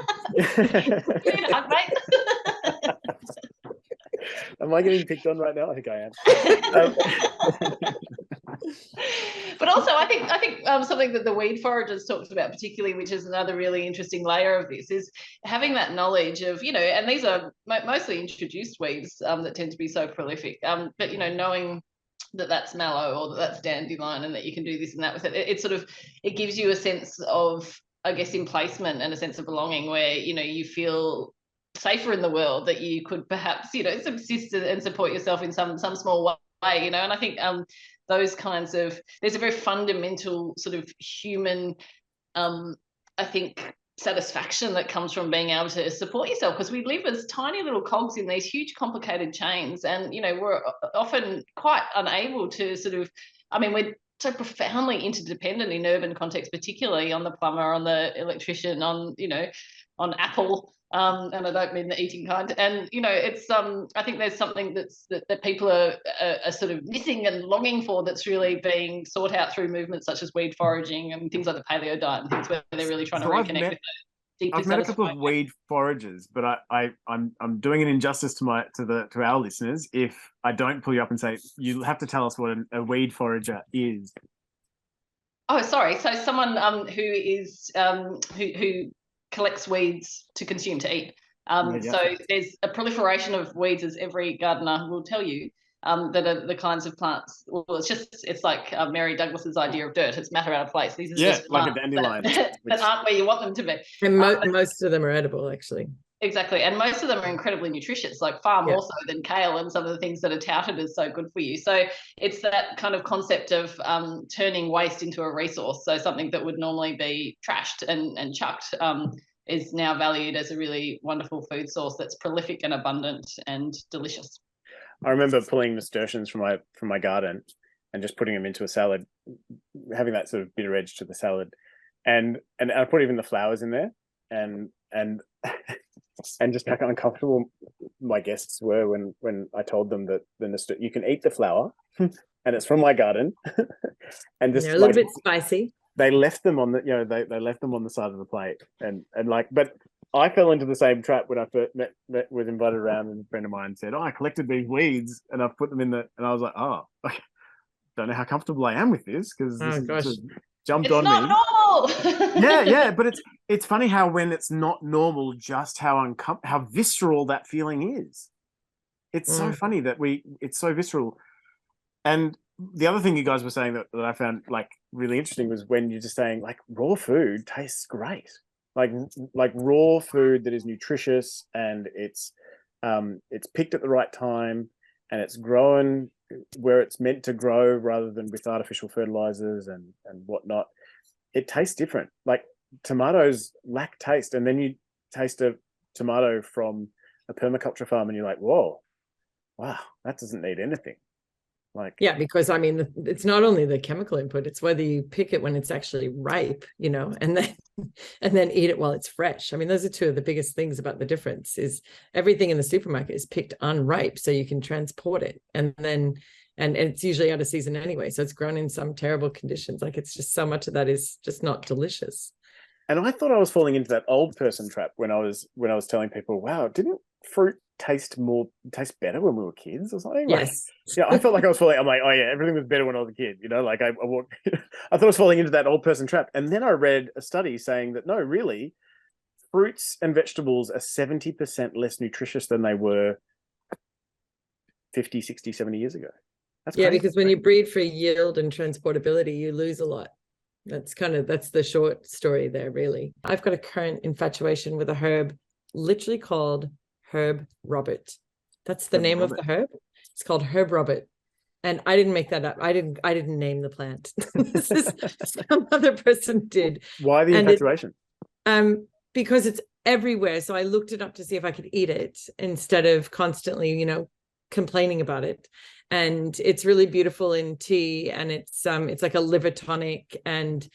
Am I getting picked on right now? I think I am. But also, I think something that the weed foragers talks about particularly, which is another really interesting layer of this, is having that knowledge of, you know, and these are mostly introduced weeds that tend to be so prolific, but, you know, knowing that that's mallow or that that's dandelion, and that you can do this and that with it, it sort of, it gives you a sense of, I guess, emplacement and a sense of belonging, where, you know, you feel safer in the world, that you could perhaps, you know, subsist and support yourself in some small way, you know. And I think those kinds of, there's a very fundamental sort of human, I think, satisfaction that comes from being able to support yourself, because we live as tiny little cogs in these huge complicated chains, and, you know, we're often quite unable to sort of, I mean, we're so profoundly interdependent in urban context, particularly on the plumber, on the electrician, on, you know, on Apple, and I don't mean the eating kind. And it's I think there's something that people are sort of missing and longing for, that's really being sought out through movements such as weed foraging and things like the paleo diet and things, where they're really trying to reconnect with those. I've met a couple of weed foragers, but I'm doing an injustice to our listeners if I don't pull you up and say you have to tell us what a weed forager is. Oh, sorry. So someone who is who collects weeds to consume, to eat. So there's a proliferation of weeds, as every gardener will tell you, that are the kinds of plants. Well, it's like Mary Douglas's idea of dirt. It's matter out of place. These are just like a dandelion that aren't where you want them to be. And most of them are edible, actually. Exactly. And most of them are incredibly nutritious, like far more so than kale and some of the things that are touted as so good for you. So it's that kind of concept of turning waste into a resource. So something that would normally be trashed and chucked is now valued as a really wonderful food source that's prolific and abundant and delicious. I remember pulling nasturtiums from my garden and just putting them into a salad, having that sort of bitter edge to the salad. And I put even the flowers in there, and just how uncomfortable my guests were when I told them that you can eat the flower and it's from my garden. And just they're a little bit spicy. They left them on the they left them on the side of the plate, and but I fell into the same trap when I first was invited around, and a friend of mine said, I collected these weeds and I've put them in and I was like, don't know how comfortable I am with this, because this jumped on me. It's not normal. yeah, but it's funny how when it's not normal, just how visceral that feeling is. It's so funny that it's so visceral. And the other thing you guys were saying that I found like really interesting was when you're just saying like raw food tastes great, like raw food that is nutritious, and it's picked at the right time, and it's grown where it's meant to grow rather than with artificial fertilizers and whatnot. It tastes different. Like tomatoes lack taste, and then you taste a tomato from a permaculture farm and you're like, whoa, wow, that doesn't need anything. Because I mean, it's not only the chemical input, it's whether you pick it when it's actually ripe, and then eat it while it's fresh. I mean, those are two of the biggest things about the difference. Is everything in the supermarket is picked unripe so you can transport it, and it's usually out of season anyway, so it's grown in some terrible conditions. Like, it's just so much of that is just not delicious. And I thought I was falling into that old person trap when I was telling people, wow, didn't fruit taste better when we were kids or something? Yes. I felt like I was falling. I'm like, oh yeah, everything was better when I was a kid. Like I walked. I thought I was falling into that old person trap, and then I read a study saying that no, really, fruits and vegetables are 70% less nutritious than they were 50, 60, 70 years ago. That's crazy. Because when you breed for yield and transportability, you lose a lot. That's the short story there, really. I've got a current infatuation with a herb literally called Herb Robert. That's the name of the herb. It's called Herb Robert. And I didn't make that up. I didn't name the plant. Some other person did. Why the infatuation? Because it's everywhere. So I looked it up to see if I could eat it instead of constantly, complaining about it. And it's really beautiful in tea, and it's like a liver tonic, and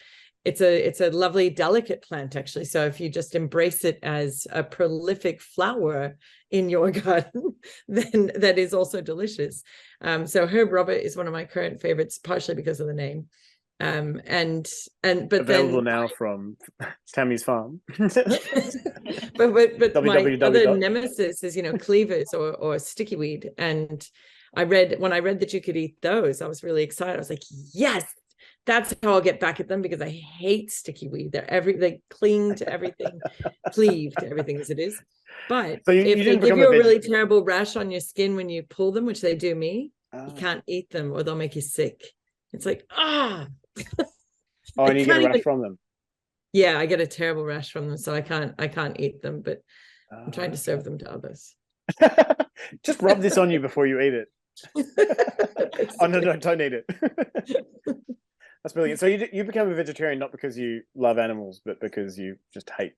it's a lovely, delicate plant, actually. So if you just embrace it as a prolific flower in your garden, then that is also delicious. So Herb Robert is one of my current favorites, partially because of the name. But available now from Tammy's farm. but my other nemesis is cleavers or sticky weed. And when I read that you could eat those, I was really excited. I was like, yes, that's how I'll get back at them, because I hate sticky weed. They cling to everything, cleave to everything as it is. But so if they give you a really terrible rash on your skin when you pull them, which they do me, you can't eat them or they'll make you sick. It's like, and you get a rash from them. Yeah, I get a terrible rash from them, so I can't eat them, but I'm trying to serve them to others. Just rub this on you before you eat it. Oh no, don't eat it. That's brilliant. So you become a vegetarian not because you love animals, but because you just hate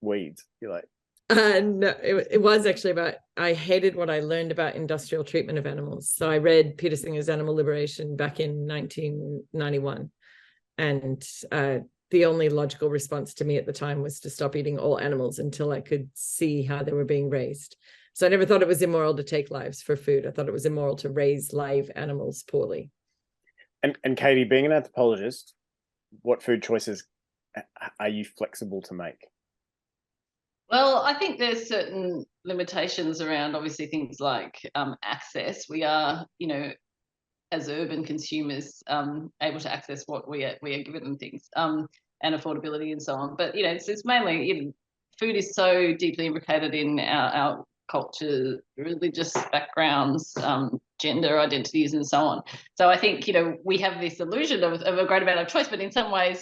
weeds. You're like, no, it was actually about, I hated what I learned about industrial treatment of animals. So I read Peter Singer's Animal Liberation back in 1991, and the only logical response to me at the time was to stop eating all animals until I could see how they were being raised. So I never thought it was immoral to take lives for food. I thought it was immoral to raise live animals poorly. And Catie, being an anthropologist, what food choices are you flexible to make? Well, I think there's certain limitations around obviously things like access. We are, as urban consumers, able to access what we are given and things, and affordability and so on. But it's mainly food is so deeply imbricated in our culture, religious backgrounds, gender identities, and so on. So I think we have this illusion of a great amount of choice, but in some ways,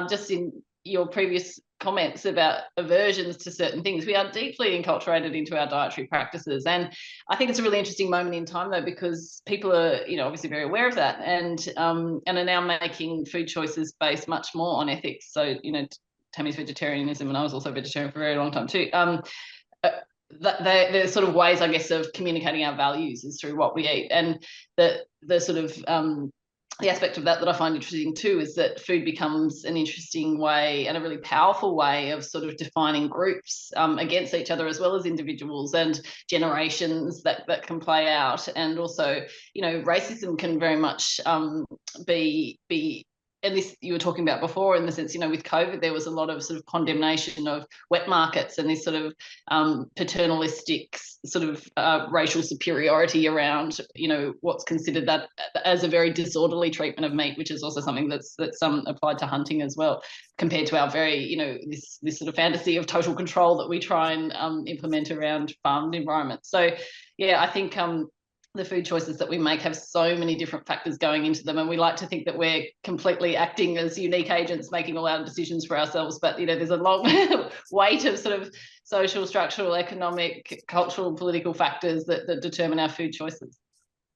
just in your previous comments about aversions to certain things, we are deeply enculturated into our dietary practices. And I think it's a really interesting moment in time, though, because people are, obviously very aware of that, and are now making food choices based much more on ethics. So, Tammi's vegetarianism, and I was also vegetarian for a very long time too. There's sort of ways, I guess, of communicating our values is through what we eat, and the sort of the aspect of that I find interesting too is that food becomes an interesting way and a really powerful way of sort of defining groups against each other, as well as individuals and generations that can play out. And also, racism can very much be and this you were talking about before, in the sense, with COVID, there was a lot of sort of condemnation of wet markets and this sort of paternalistic sort of racial superiority around, what's considered that as a very disorderly treatment of meat, which is also something that's applied to hunting as well, compared to our very, this sort of fantasy of total control that we try and implement around farmed environments. So, yeah, I think the food choices that we make have so many different factors going into them, and we like to think that we're completely acting as unique agents, making all our decisions for ourselves. But there's a long weight of sort of social, structural, economic, cultural, political factors that determine our food choices.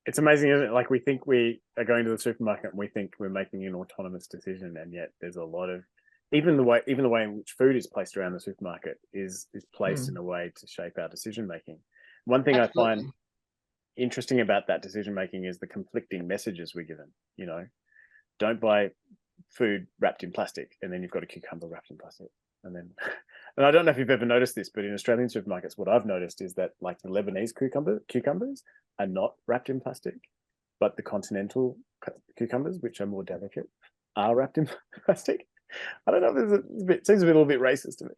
It's amazing, isn't it? Like, we think we are going to the supermarket and we think we're making an autonomous decision, and yet there's a lot of even the way in which food is placed around the supermarket is placed in a way to shape our decision making. One thing Absolutely. I find interesting about that decision making is the conflicting messages we're given. Don't buy food wrapped in plastic, and then you've got a cucumber wrapped in plastic, and I don't know if you've ever noticed this, but in Australian supermarkets, what I've noticed is that, like, the Lebanese cucumbers are not wrapped in plastic, but the continental cucumbers, which are more delicate, are wrapped in plastic. I don't know, it seems a little bit racist to me.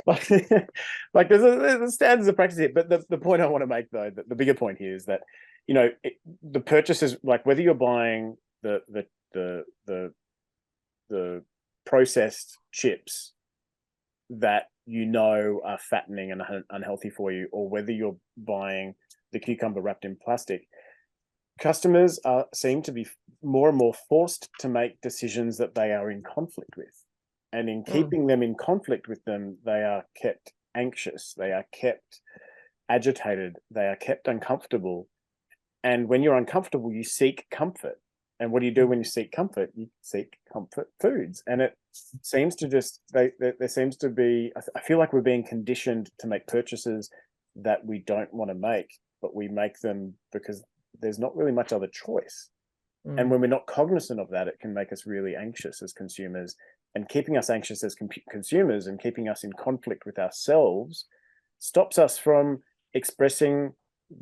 like there's standards of practice here, but the point I want to make, though, the bigger point here is that the purchases, like whether you're buying the processed chips that are fattening and unhealthy for you, or whether you're buying the cucumber wrapped in plastic, customers seem to be more and more forced to make decisions that they are in conflict with. And in keeping them in conflict with them, they are kept anxious, they are kept agitated, they are kept uncomfortable. And when you're uncomfortable, you seek comfort. And what do you do when you seek comfort? You seek comfort foods. And it seems to just, there seems to be, I feel like we're being conditioned to make purchases that we don't want to make, but we make them because there's not really much other choice. And when we're not cognizant of that, it can make us really anxious as consumers. And keeping us anxious as consumers and keeping us in conflict with ourselves stops us from expressing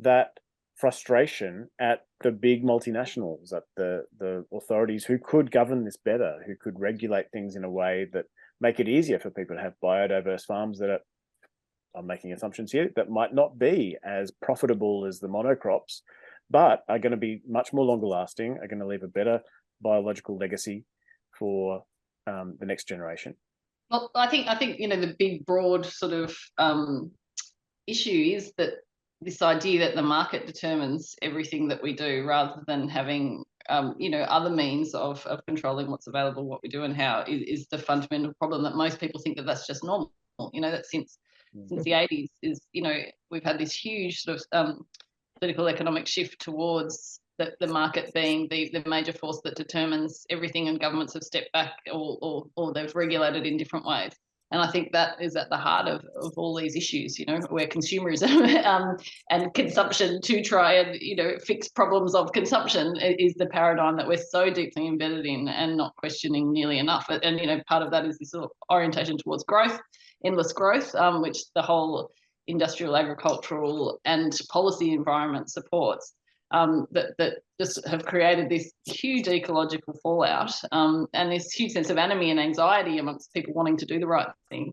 that frustration at the big multinationals, at the authorities who could govern this better, who could regulate things in a way that make it easier for people to have biodiverse farms that are, I'm making assumptions here, that might not be as profitable as the monocrops, but are going to be much more longer lasting, are going to leave a better biological legacy for the next generation. Well, I think the big broad sort of issue is that this idea that the market determines everything that we do, rather than having other means of controlling what's available, what we do, and how is the fundamental problem that most people think that that's just normal. That since the 80s is we've had this huge sort of political economic shift towards the market being the major force that determines everything, and governments have stepped back or they've regulated in different ways. And I think that is at the heart of all these issues, where consumerism and consumption to try and, fix problems of consumption is the paradigm that we're so deeply embedded in and not questioning nearly enough. And, part of that is this sort of orientation towards growth, endless growth, which the whole industrial, agricultural and policy environment supports. That just have created this huge ecological fallout and this huge sense of anomie and anxiety amongst people wanting to do the right thing,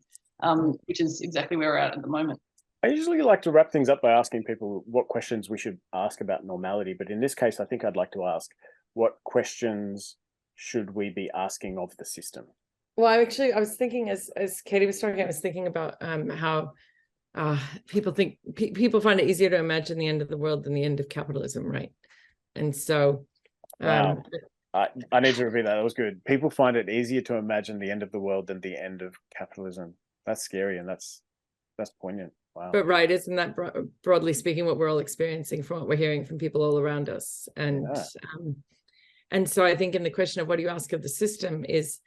which is exactly where we're at the moment. I usually like to wrap things up by asking people what questions we should ask about normality. But in this case, I think I'd like to ask, what questions should we be asking of the system? Well, I was thinking as Catie was talking, I was thinking about how people find it easier to imagine the end of the world than the end of capitalism, right? And so wow. I need to repeat that. That was good. People find it easier to imagine the end of the world than the end of capitalism. That's scary, and that's poignant. Wow. But right, isn't that broadly speaking what we're all experiencing from what we're hearing from people all around us? And and so I think in the question of what do you ask of the system is,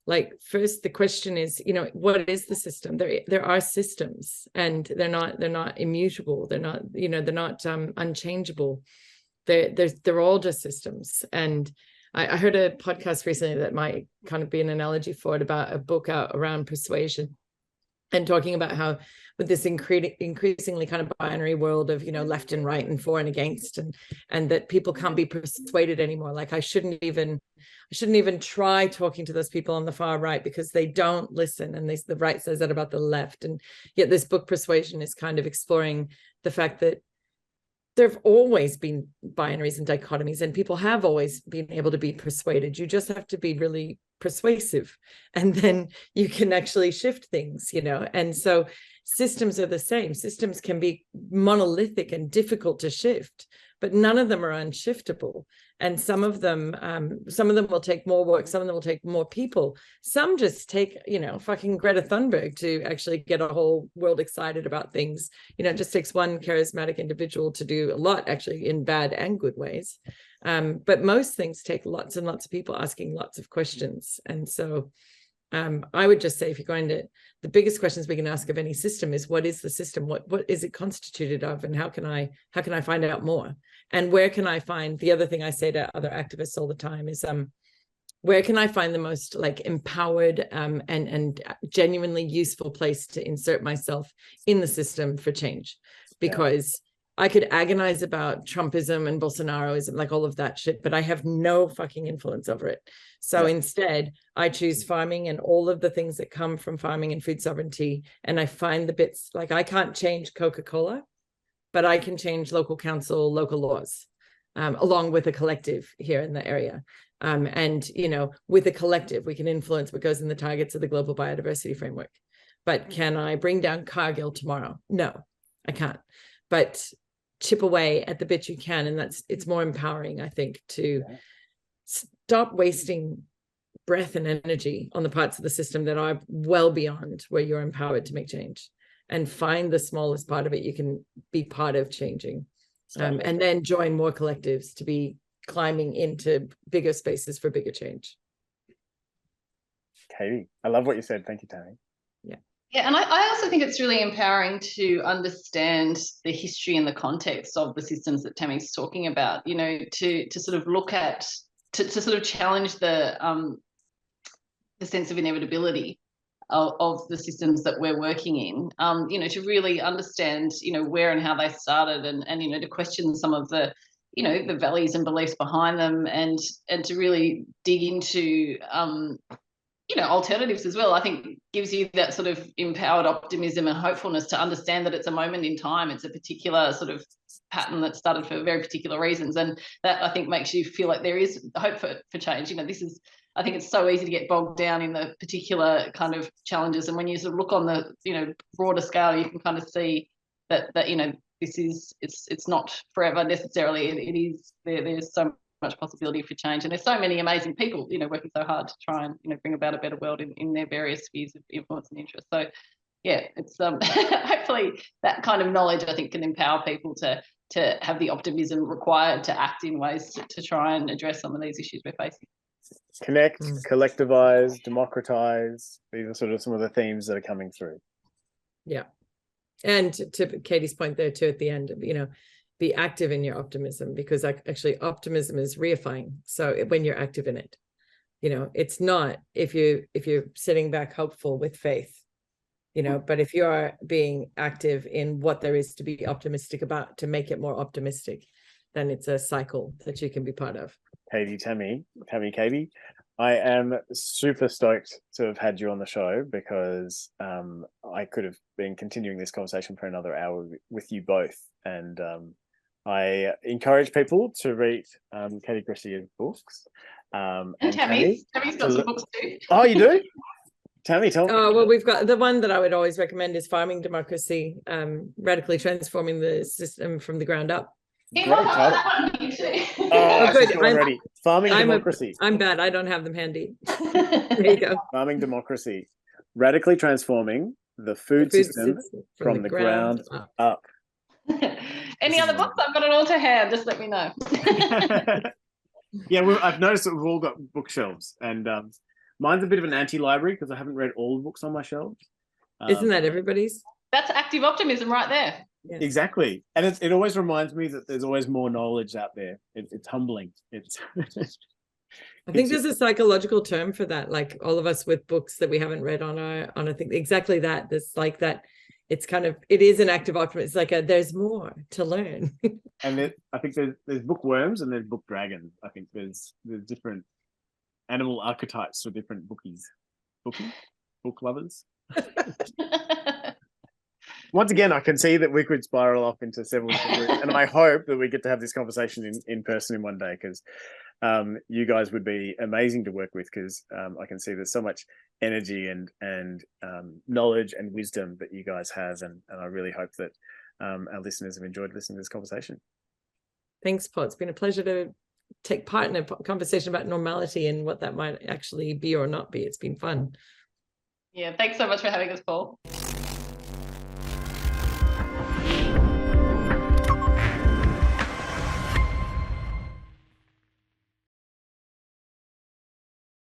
like, first the question is, what is the system? There are systems, and they're not immutable. They're not, they're not unchangeable. They're all just systems. And I heard a podcast recently that might kind of be an analogy for it, about a book out around persuasion, and talking about how with this increasingly kind of binary world of, left and right and for and against, and that people can't be persuaded anymore. Like, I shouldn't even try talking to those people on the far right because they don't listen. And the right says that about the left. And yet this book Persuasion is kind of exploring the fact that there've always been binaries and dichotomies, and people have always been able to be persuaded. You just have to be really persuasive, and then you can actually shift things, And so systems are the same. Systems can be monolithic and difficult to shift, but none of them are unshiftable. And some of them will take more work. Some of them will take more people. Some just take, fucking Greta Thunberg to actually get a whole world excited about things. It just takes one charismatic individual to do a lot, actually, in bad and good ways. But most things take lots and lots of people asking lots of questions. And so I would just say, if you're going to, the biggest questions we can ask of any system is, what is the system? What is it constituted of? And how can I find out more? And where can I find, the other thing I say to other activists all the time is, where can I find the most empowered and genuinely useful place to insert myself in the system for change? Because I could agonize about Trumpism and Bolsonaroism, like all of that shit, but I have no fucking influence over it. So instead, I choose farming and all of the things that come from farming and food sovereignty. And I find the bits, like, I can't change Coca-Cola, but I can change local council, local laws, along with a collective here in the area. And, with a collective, we can influence what goes in the targets of the global biodiversity framework. But can I bring down Cargill tomorrow? No, I can't. But chip away at the bit you can, and it's more empowering, I think, to stop wasting breath and energy on the parts of the system that are well beyond where you're empowered to make change, and find the smallest part of it you can be part of changing, and then join more collectives to be climbing into bigger spaces for bigger change. Catie, I love what you said. Thank you, Tammi. Yeah, and I also think it's really empowering to understand the history and the context of the systems that Tammy's talking about, to sort of look at, to sort of challenge the sense of inevitability of the systems that we're working in, to really understand, where and how they started, and to question some of the, the values and beliefs behind them, and to really dig into, alternatives as well. I think gives you that sort of empowered optimism and hopefulness to understand that it's a moment in time. It's a particular sort of pattern that started for very particular reasons. And that, I think, makes you feel like there is hope for change. I think it's so easy to get bogged down in the particular kind of challenges. And when you sort of look on the, broader scale, you can kind of see that it's not forever necessarily. It is, there's so much possibility for change, and there's so many amazing people working so hard to try and bring about a better world in their various spheres of influence and interest. So yeah, it's hopefully that kind of knowledge, I think, can empower people to have the optimism required to act in ways to try and address some of these issues we're facing. Connect, collectivize, democratize. These are sort of some of the themes that are coming through. Yeah. And to Katie's point there too, at the end, be active in your optimism, because actually optimism is reifying. So when you're active in it, it's not if you're sitting back hopeful with faith, but if you are being active in what there is to be optimistic about, to make it more optimistic, then it's a cycle that you can be part of. Tammi, Catie, I am super stoked to have had you on the show, because I could have been continuing this conversation for another hour with you both. And I encourage people to read Catie Gressier's books. And Tammy's got some books too. Oh, you do? Tammi, tell me. Oh, well, we've got the one that I would always recommend is Farming Democracy, Radically Transforming the System from the Ground Up. Yeah, that one too. Oh, good. Already. Farming Democracy. I'm bad. I don't have them handy. There you go. Farming Democracy, Radically Transforming the Food System from the Ground Up. Any other books? I've got it all to hand. Just let me know. Yeah, I've noticed that we've all got bookshelves, and mine's a bit of an anti-library because I haven't read all the books on my shelves. Isn't that everybody's? That's active optimism right there. Yes. Exactly. And it always reminds me that there's always more knowledge out there. It's humbling. I think there's a psychological term for that, like all of us with books that we haven't read on a thing. Exactly that. There's like that. It's kind of, it is an active optimism. It's like there's more to learn. And I think there's bookworms and there's book dragons. I think there's different animal archetypes for different book lovers. Once again, I can see that we could spiral off into several different, and I hope that we get to have this conversation in person in one day, because you guys would be amazing to work with, because I can see there's so much energy and knowledge and wisdom that you guys have, and I really hope that our listeners have enjoyed listening to this conversation. Thanks, Paul. It's been a pleasure to take part in a conversation about normality and what that might actually be or not be. It's been fun. Yeah, thanks so much for having us, Paul.